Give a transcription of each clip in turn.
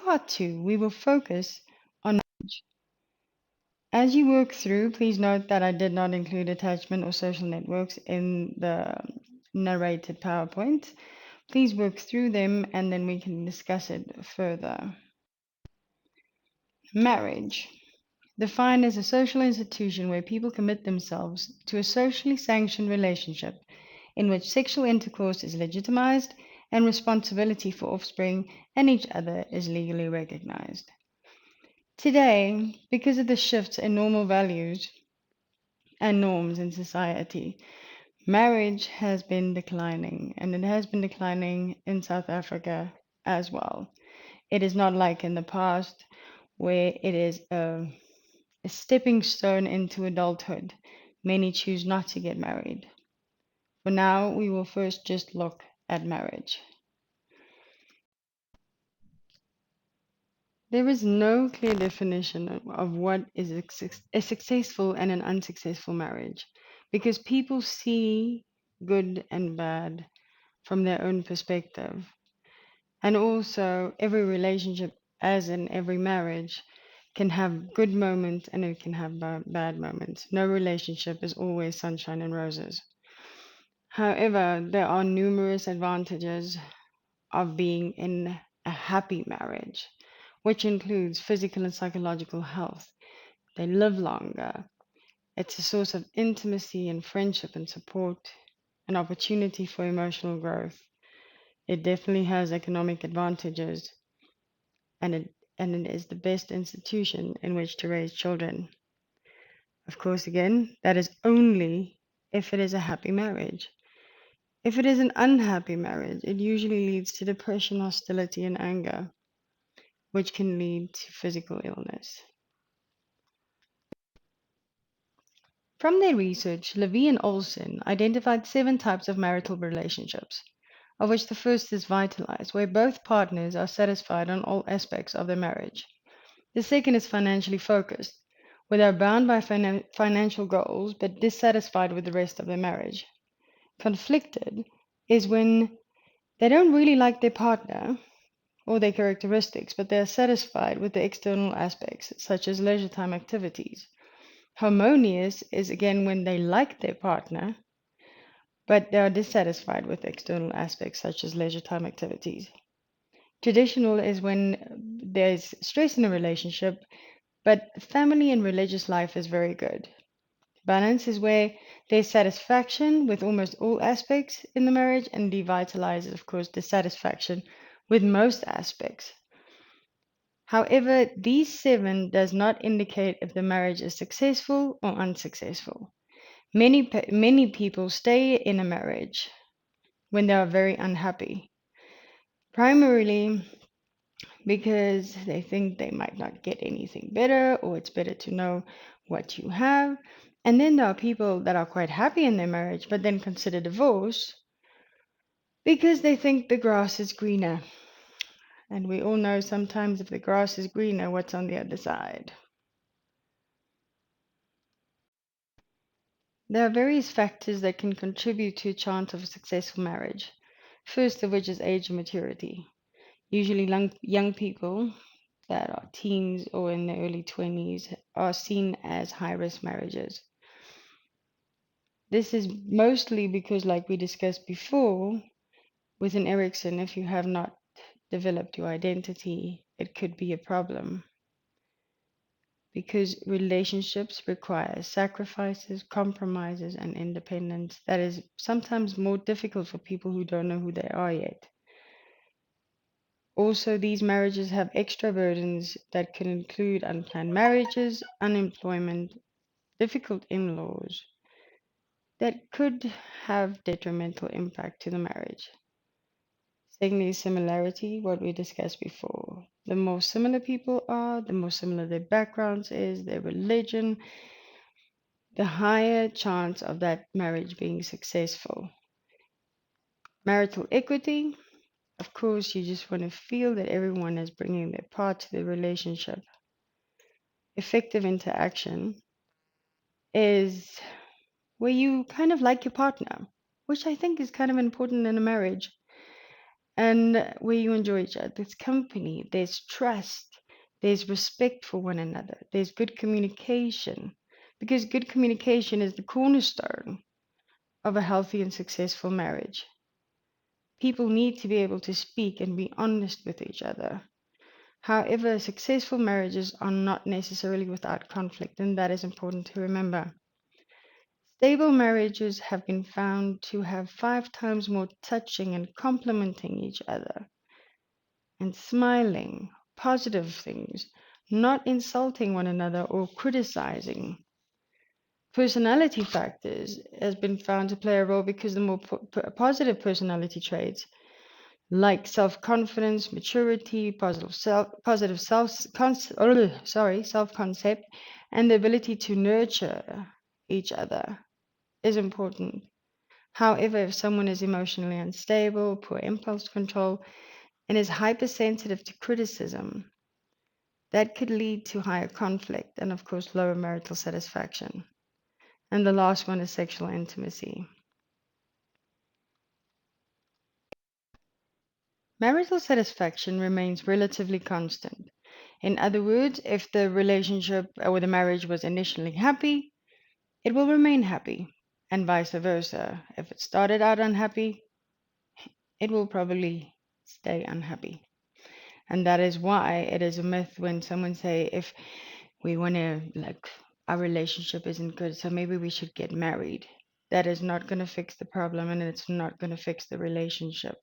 part two, we will focus on. As you work through, please note that I did not include attachment or social networks in the narrated PowerPoint. Please work through them and then we can discuss it further. Marriage. Defined as a social institution where people commit themselves to a socially sanctioned relationship in which sexual intercourse is legitimized and responsibility for offspring and each other is legally recognized. Today, because of the shifts in normal values and norms in society, marriage has been declining, and it has been declining in South Africa as well. It is not like in the past where it is a stepping stone into adulthood. Many choose not to get married. For now, we will first just look at marriage. There is no clear definition of what is a successful and an unsuccessful marriage because people see good and bad from their own perspective. And also, every relationship, as in every marriage, can have good moments and it can have bad moments. No relationship is always sunshine and roses. However, there are numerous advantages of being in a happy marriage, which includes physical and psychological health. They live longer. It's a source of intimacy and friendship and support, an opportunity for emotional growth. It definitely has economic advantages, and it is the best institution in which to raise children. Of course, again, that is only if it is a happy marriage. If it is an unhappy marriage, it usually leads to depression, hostility, and anger, which can lead to physical illness. From their research, Levy and Olson identified 7 types of marital relationships, of which the first is vitalized, where both partners are satisfied on all aspects of their marriage. The second is financially focused, where they are bound by financial goals but dissatisfied with the rest of their marriage. Conflicted is when they don't really like their partner or their characteristics, but they are satisfied with the external aspects, such as leisure time activities. Harmonious is again when they like their partner, but they are dissatisfied with external aspects, such as leisure time activities. Traditional is when there's stress in a relationship, but family and religious life is very good. Balance is where there's satisfaction with almost all aspects in the marriage, and devitalize is, of course, dissatisfaction with most aspects. However, these 7 does not indicate if the marriage is successful or unsuccessful. Many people stay in a marriage when they are very unhappy, primarily because they think they might not get anything better, or it's better to know what you have. And then there are people that are quite happy in their marriage, but then consider divorce because they think the grass is greener. And we all know sometimes if the grass is greener, what's on the other side. There are various factors that can contribute to a chance of a successful marriage. First of which is age and maturity. Usually, young people that are teens or in their early 20s are seen as high risk marriages. This is mostly because, like we discussed before, with an Erickson, if you have not developed your identity, it could be a problem. Because relationships require sacrifices, compromises, and independence that is sometimes more difficult for people who don't know who they are yet. Also, these marriages have extra burdens that can include unplanned marriages, unemployment, difficult in laws that could have detrimental impact to the marriage. Secondly, similarity, what we discussed before. The more similar people are, the more similar their backgrounds is, their religion, the higher chance of that marriage being successful. Marital equity, of course, you just want to feel that everyone is bringing their part to the relationship. Effective interaction is where you kind of like your partner, which I think is kind of important in a marriage. and where you enjoy each other's company. There's trust, there's respect for one another, there's good communication, because good communication is the cornerstone of a healthy and successful marriage. People need to be able to speak and be honest with each other. However, successful marriages are not necessarily without conflict, and that is important to remember. Stable marriages have been found to have 5 times more touching and complimenting each other and smiling, positive things, not insulting one another or criticizing. Personality factors has been found to play a role because the more positive personality traits like self-confidence, maturity, positive self-concept, and the ability to nurture each other is important. However, if someone is emotionally unstable, poor impulse control, and is hypersensitive to criticism, that could lead to higher conflict and, of course, lower marital satisfaction. And the last one is sexual intimacy. Marital satisfaction remains relatively constant. In other words, if the relationship or the marriage was initially happy, it will remain happy, and vice versa. If it started out unhappy, it will probably stay unhappy. And that is why it is a myth when someone say if we want to like our relationship isn't good, so maybe we should get married. That is not going to fix the problem and it's not going to fix the relationship.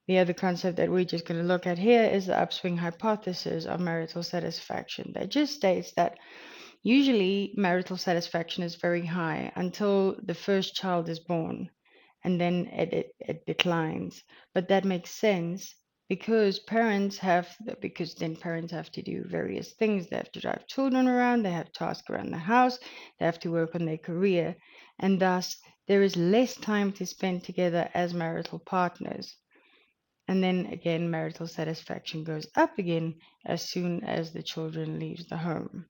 The other concept that we're just going to look at here is the upswing hypothesis of marital satisfaction. That just states that usually marital satisfaction is very high until the first child is born, and then it declines. But that makes sense because then parents have to do various things. They have to drive children around, they have tasks around the house, they have to work on their career, and thus there is less time to spend together as marital partners. And then again, marital satisfaction goes up again as soon as the children leaves the home.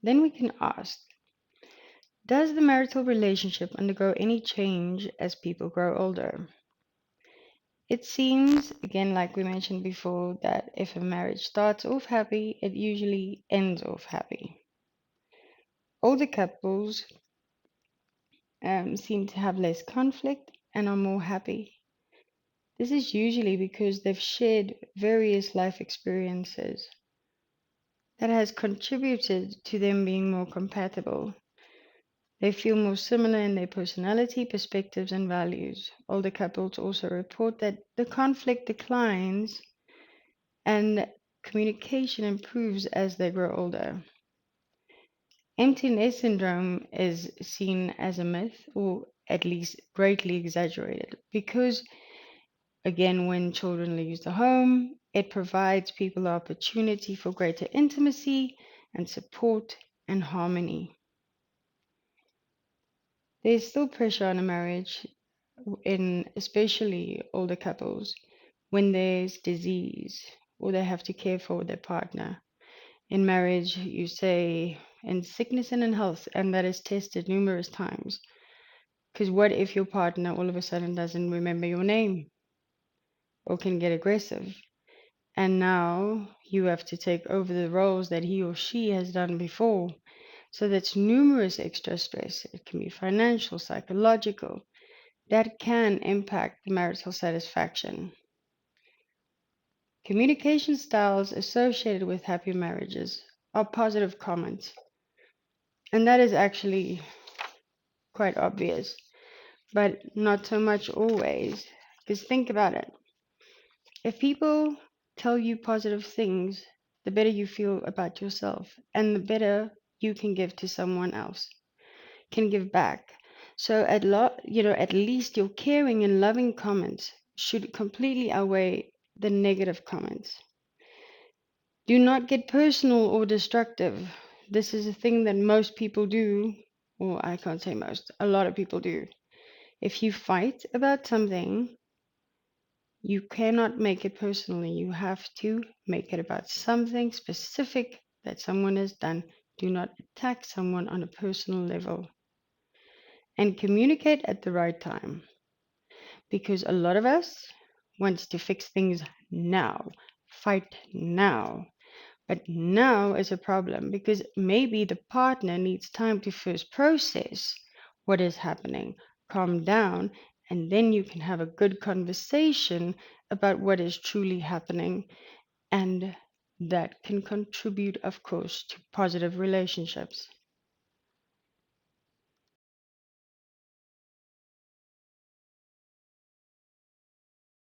Then we can ask, does the marital relationship undergo any change as people grow older? It seems, again, like we mentioned before, that if a marriage starts off happy, it usually ends off happy. Older couples seem to have less conflict and are more happy. This is usually because they've shared various life experiences that has contributed to them being more compatible. They feel more similar in their personality, perspectives, and values. Older couples also report that the conflict declines and communication improves as they grow older. Empty nest syndrome is seen as a myth, or at least greatly exaggerated, because again, when children leave the home, it provides people the opportunity for greater intimacy and support and harmony. There's still pressure on a marriage in especially older couples when there's disease or they have to care for their partner. In marriage, you say in sickness and in health, and that is tested numerous times. Because what if your partner all of a sudden doesn't remember your name or can get aggressive? And now you have to take over the roles that he or she has done before. So that's numerous extra stress. It can be financial, psychological, that can impact the marital satisfaction. Communication styles associated with happy marriages are positive comments, and that is actually quite obvious, but not so much always. Because think about it, if people tell you positive things, the better you feel about yourself, and the better you can give to someone else, can give back. So at least your caring and loving comments should completely outweigh the negative comments. Do not get personal or destructive. This is a thing that most people do, or I can't say most, a lot of people do. If you fight about something, you cannot make it personally. You have to make it about something specific that someone has done. Do not attack someone on a personal level. and communicate at the right time, because a lot of us wants to fix things now, fight now. But now is a problem because maybe the partner needs time to first process what is happening, calm down, and then you can have a good conversation about what is truly happening. And that can contribute, of course, to positive relationships.